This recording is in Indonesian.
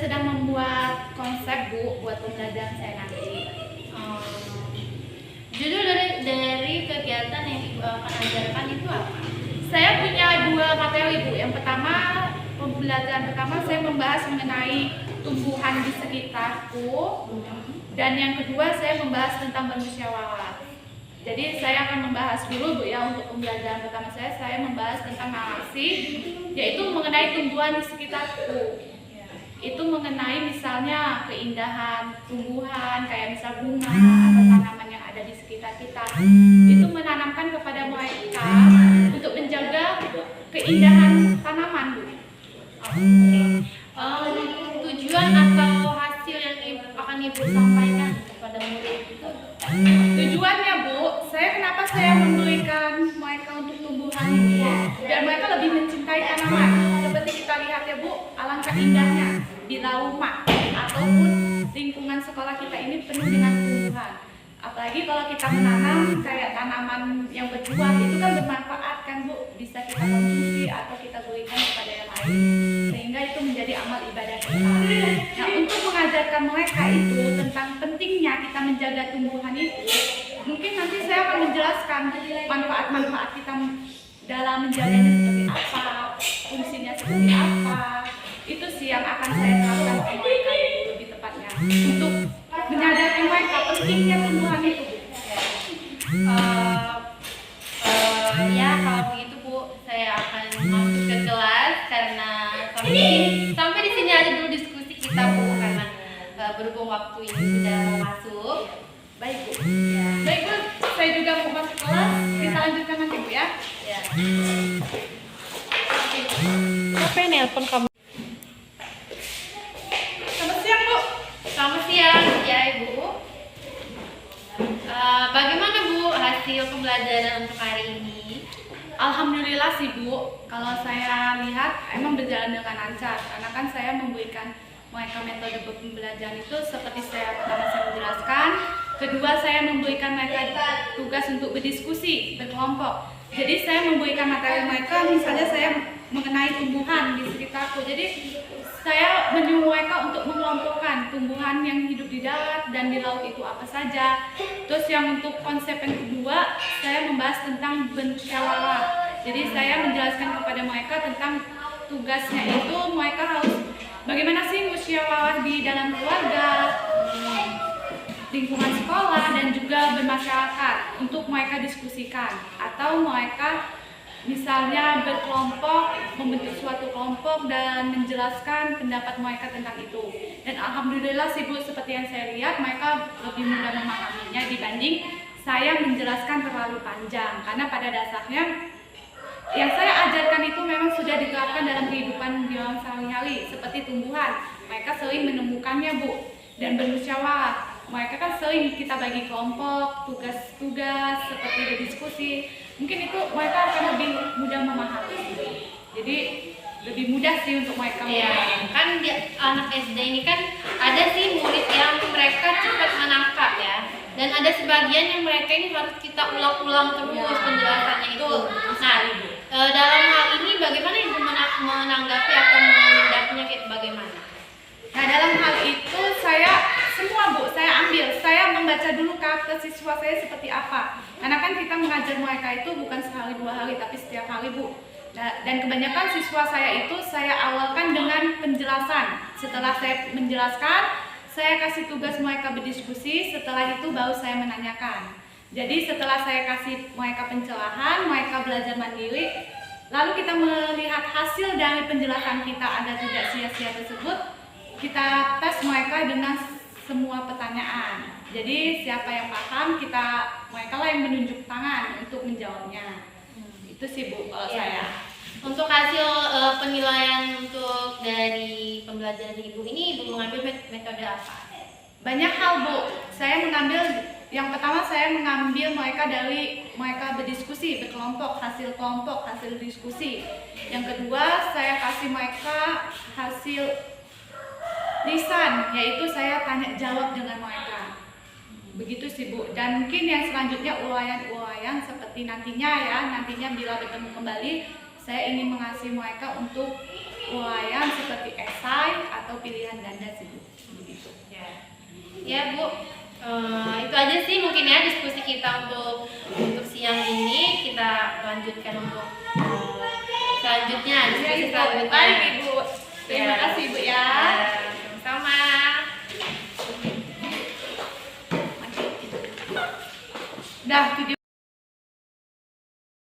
sedang membuat konsep Bu buat pembelajaran saya nanti. Judul dari kegiatan yang Ibu akan ajarkan itu apa? Saya punya 2 materi Bu. Yang pertama, pembelajaran pertama saya membahas mengenai tumbuhan di sekitarku, dan yang kedua saya membahas tentang bermusyawarah. Jadi saya akan membahas dulu Bu ya, untuk pembelajaran pertama saya membahas tentang narasi, yaitu mengenai tumbuhan di sekitarku. Itu mengenai misalnya keindahan tumbuhan kayak misal bunga atau tanaman yang ada di sekitar kita. Itu menanamkan kepada mereka untuk menjaga keindahan tanaman Bu. Tujuan atau hasil yang akan Ibu sampaikan kepada murid itu? Tujuannya Bu, kenapa saya memberikan mereka untuk tumbuhan ini, biar mereka lebih mencintai tanaman. Seperti kita lihat ya Bu, alangkah indahnya di rumah ataupun lingkungan sekolah kita ini penuh dengan tumbuhan. Apalagi kalau kita menanam kayak tanaman yang berbuah, itu kan bermanfaat kan Bu, bisa kita konsumsi atau kita berikan kepada yang lain, sehingga itu menjadi amal ibadah kita. Nah, untuk mengajarkan mereka itu tentang pentingnya kita menjaga tumbuhan itu, mungkin nanti saya akan menjelaskan manfaat-manfaat kita dalam menjaganya seperti apa, fungsinya seperti apa. Itu sih yang akan saya terapkan ke mereka itu lebih tepatnya, untuk menyadarkan mereka pentingnya tumbuhan itu. Ya kalau begitu Bu, saya akan masuk ke kelas karena sampai di sini aja dulu diskusi kita Bu, karena berhubung waktu ini sudah mau masuk. Baik Bu. Ya. Baik Bu, saya juga mau masuk kelas. Kita lanjutkan nanti Bu ya. Ya. Siapa yang nelpon kamu? Selamat siang Bu. Selamat siang ya Ibu. Bagaimana Bu hasil pembelajaran untuk hari ini? Alhamdulillah sih Bu, kalau saya lihat emang berjalan dengan lancar, karena kan saya memberikan mereka metode pembelajaran itu seperti pertama saya menjelaskan, kedua saya memberikan mereka tugas untuk berdiskusi berkelompok. Jadi saya memberikan materi mereka, misalnya saya mengenai tumbuhan di sekitarku. Jadi saya menyuruh mereka untuk mengelompokkan tumbuhan yang hidup di darat dan di laut itu apa saja. Terus yang untuk konsep yang kedua, saya membahas tentang bermusyawarah. Jadi saya menjelaskan kepada mereka tentang tugasnya itu, mereka harus bagaimana sih musyawarah di dalam keluarga, lingkungan sekolah, dan juga bermasyarakat untuk mereka diskusikan. Atau mereka misalnya berkelompok, membentuk suatu kelompok dan menjelaskan pendapat mereka tentang itu. Dan alhamdulillah sih Bu, seperti yang saya lihat mereka lebih mudah memahaminya dibanding saya menjelaskan terlalu panjang. Karena pada dasarnya yang saya ajarkan itu memang sudah diterapkan dalam kehidupan di sehari-hari, seperti tumbuhan. Mereka sering menemukannya Bu, dan bermusyawarah. Mereka kan sering kita bagi kelompok, tugas-tugas seperti berdiskusi. Mungkin itu mereka akan lebih mudah memahami. Jadi lebih mudah sih untuk mereka. Ya, kan anak SD ini kan ada sih murid yang mereka cepat menangkap ya. Dan ada sebagian yang mereka ini harus kita ulang-ulang terus penjelasannya itu. Nah, dalam hal ini bagaimana Ibu menanggapi atau menindaknya bagaimana? Nah, dalam hal itu semua Bu, saya membaca dulu karakter siswa saya seperti apa. Karena kan kita mengajar mereka itu bukan sehari 2 hari, tapi setiap hari Bu. Dan kebanyakan siswa saya itu saya awalkan dengan penjelasan. Setelah saya menjelaskan, saya kasih tugas mereka berdiskusi, setelah itu baru saya menanyakan. Jadi setelah saya kasih mereka pencerahan, mereka belajar mandiri, lalu kita melihat hasil dari penjelasan kita ada tidak sia-sia tersebut, kita tes mereka dengan semua pertanyaan. Jadi siapa yang paham, mereka lah yang menunjuk tangan untuk menjawabnya. Itu sih Bu kalau saya. Untuk hasil penilaian untuk dari pembelajaran Ibu ini, Ibu mengambil metode apa? Banyak hal Bu. Yang pertama saya mengambil mereka berdiskusi berkelompok, hasil kelompok, hasil diskusi. Yang kedua saya kasih mereka hasil lisan, yaitu saya tanya jawab dengan mereka. Begitu sih Bu. Dan mungkin yang selanjutnya uraian seperti nantinya bila bertemu kembali, saya ingin mengasih mereka untuk uraian seperti esai atau pilihan ganda. Ya Bu, itu aja sih mungkin ya diskusi kita untuk siang ini. Kita lanjutkan untuk selanjutnya, diskusi selanjutnya. Baik Ibu. Terima Ya. kasih Bu ya. Ya.